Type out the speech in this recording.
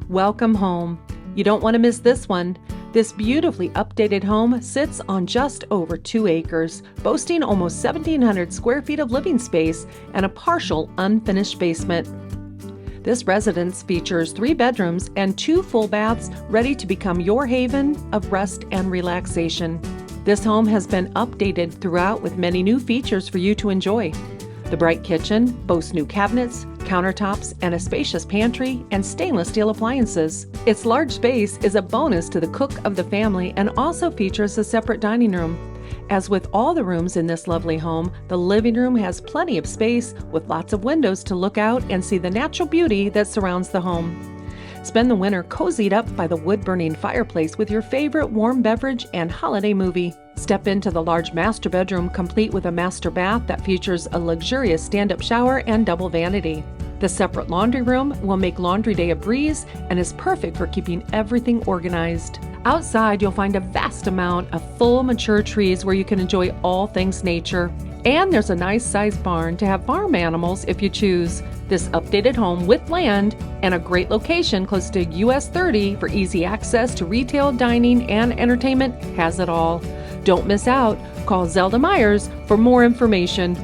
Welcome home. You don't want to miss this one. This beautifully updated home sits on just over 2 acres, boasting almost 1,700 square feet of living space and a partial unfinished basement. This residence features 3 bedrooms and 2 full baths ready to become your haven of rest and relaxation. This home has been updated throughout with many new features for you to enjoy. The bright kitchen boasts new cabinets, countertops, and a spacious pantry and stainless steel appliances. Its large space is a bonus to the cook of the family and also features a separate dining room. As with all the rooms in this lovely home, the living room has plenty of space with lots of windows to look out and see the natural beauty that surrounds the home. Spend the winter cozied up by the wood-burning fireplace with your favorite warm beverage and holiday movie. Step into the large master bedroom complete with a master bath that features a luxurious stand-up shower and double vanity. The separate laundry room will make laundry day a breeze and is perfect for keeping everything organized. Outside, you'll find a vast amount of full mature trees where you can enjoy all things nature. And there's a nice sized barn to have farm animals if you choose. This updated home with land and a great location close to US 30 for easy access to retail, dining, and entertainment has it all. Don't miss out. Call Zelda Myers for more information.